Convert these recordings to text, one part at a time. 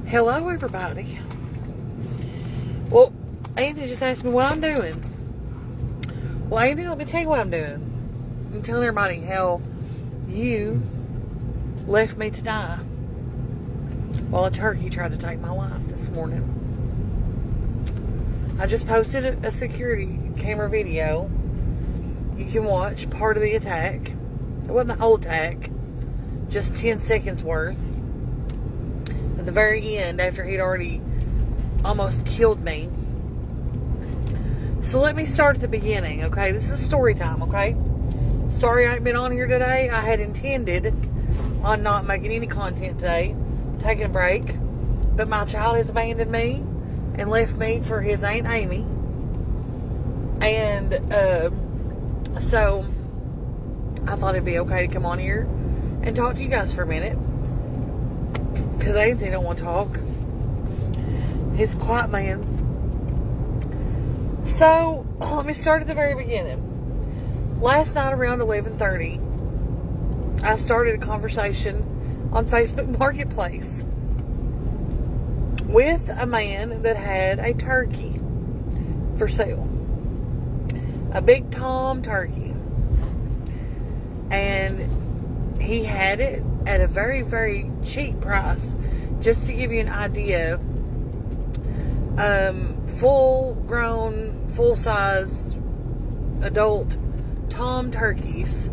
Hello, everybody. Well, Anthony just asked me what I'm doing. Well, Anthony, let me tell you what I'm doing. I'm telling everybody how you left me to die while a turkey tried to take my life this morning. I just posted a security camera video. You can watch part of the attack. It wasn't the whole attack, just 10 seconds worth. At the very end, after he'd already almost killed me. So let me start at the beginning, okay? This is story time, okay? Sorry I ain't been on here today. I had intended on not making any content today, taking a break, but my child has abandoned me and left me for his Aunt Amy. And so I thought it'd be okay to come on here and talk to you guys for a minute, because Anthony don't want to talk. He's a quiet man. So let me start at the very beginning. Last night around 11:30, I started a conversation on Facebook Marketplace with a man that had a turkey for sale. A big Tom turkey. And he had it at a very, very cheap price. Just to give you an idea, full grown, full size adult Tom turkeys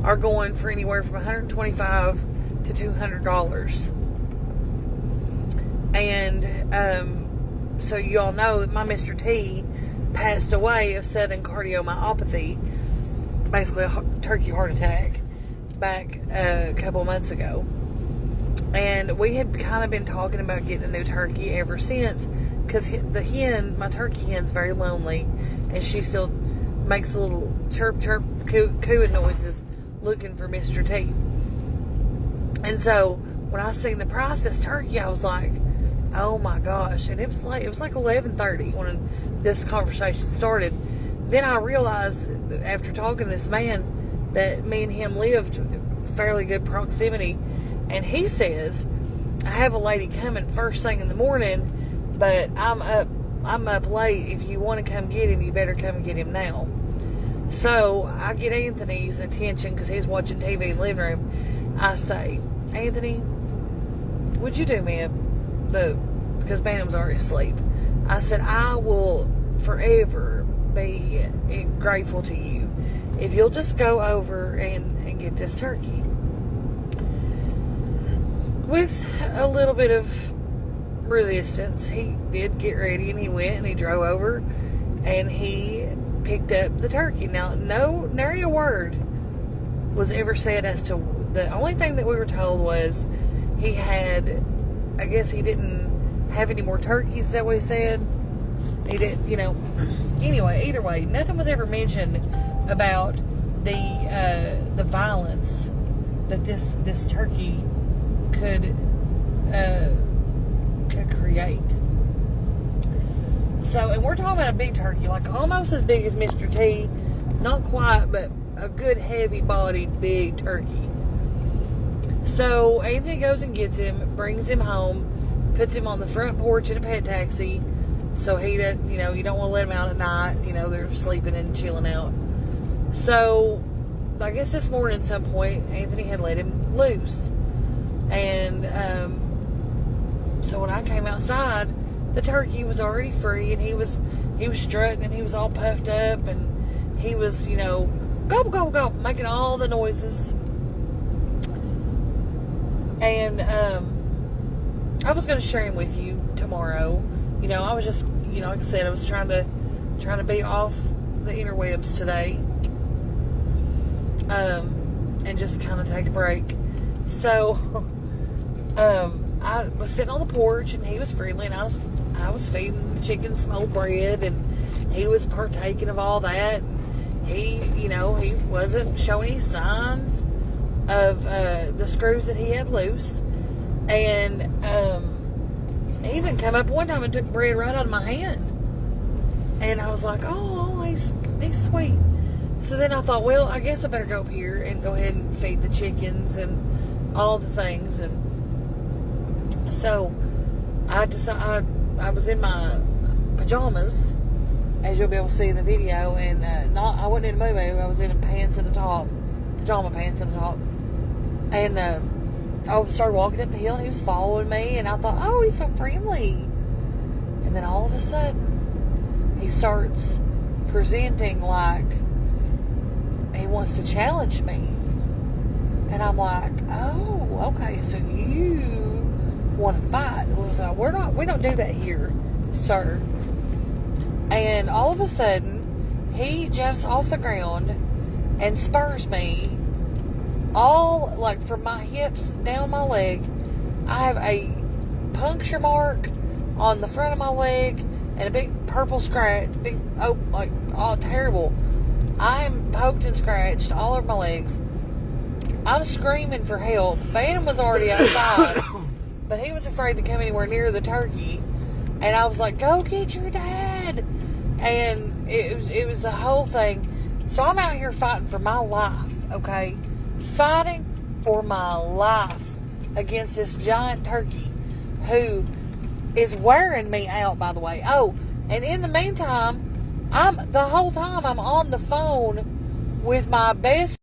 are going for anywhere from $125 to $200. And so you all know that my Mr. T passed away of sudden cardiomyopathy, basically a turkey heart attack, back a couple months ago. And we had kind of been talking about getting a new turkey ever since, because the hen, my turkey hen's very lonely, and she still makes a little chirp chirp cooing noises looking for Mr. T. And so when I seen the price of this turkey, I was like, oh my gosh. And it was like 11:30 when this conversation started. Then I realized, after talking to this man, that me and him lived fairly good proximity. And he says, I have a lady coming first thing in the morning, but I'm up late. If you want to come get him, you better come get him now. So I get Anthony's attention because he's watching TV in the living room. I say, Anthony, would you do me because Bannon's already asleep. I said, I will forever be grateful to you if you'll just go over and get this turkey. With a little bit of resistance, he did get ready and he went and he drove over and he picked up the turkey. Now, nary a word was ever said as to, the only thing that we were told was he had, I guess he didn't have any more turkeys, is that what he said? He didn't, anyway, either way, nothing was ever mentioned about the violence that this turkey could create. So, and we're talking about a big turkey, like almost as big as Mr. T, not quite, but a good heavy-bodied big turkey. So Anthony goes and gets him, brings him home, puts him on the front porch in a pet taxi, so he doesn't, you don't want to let him out at night. They're sleeping and chilling out. So I guess this morning at some point, Anthony had let him loose. And so when I came outside, the turkey was already free, and he was strutting, and he was all puffed up, and he was, gobble, gobble, gobble, making all the noises. And I was going to share him with you tomorrow. I was just, like I said, I was trying to be off the interwebs today, and just kind of take a break. So I was sitting on the porch, and he was friendly, and I was feeding the chickens some old bread, and he was partaking of all that. And he, he wasn't showing any signs of the screws that he had loose. And he even come up one time and took bread right out of my hand. And I was like, oh, he's sweet. So then I thought, well, I guess I better go up here and go ahead and feed the chickens and all the things. And so I was in my pajamas, as you'll be able to see in the video, and I wasn't in a moo. I was in pants and the top, pajama pants and the top, and I started walking up the hill, and he was following me, and I thought, oh, he's so friendly, and then all of a sudden, he starts presenting like he wants to challenge me, and I'm like, oh, okay, so you want to fight? We don't do that here, sir. And all of a sudden, he jumps off the ground and spurs me all, like, from my hips down my leg. I have a puncture mark on the front of my leg and a big purple scratch, terrible. I am poked and scratched all over my legs. I'm screaming for help. Bannon was already outside, but he was afraid to come anywhere near the turkey. And I was like, go get your dad. And it was the whole thing. So I'm out here fighting for my life, okay? Fighting for my life against this giant turkey who is wearing me out, by the way. Oh, and in the meantime, the whole time I'm on the phone with my best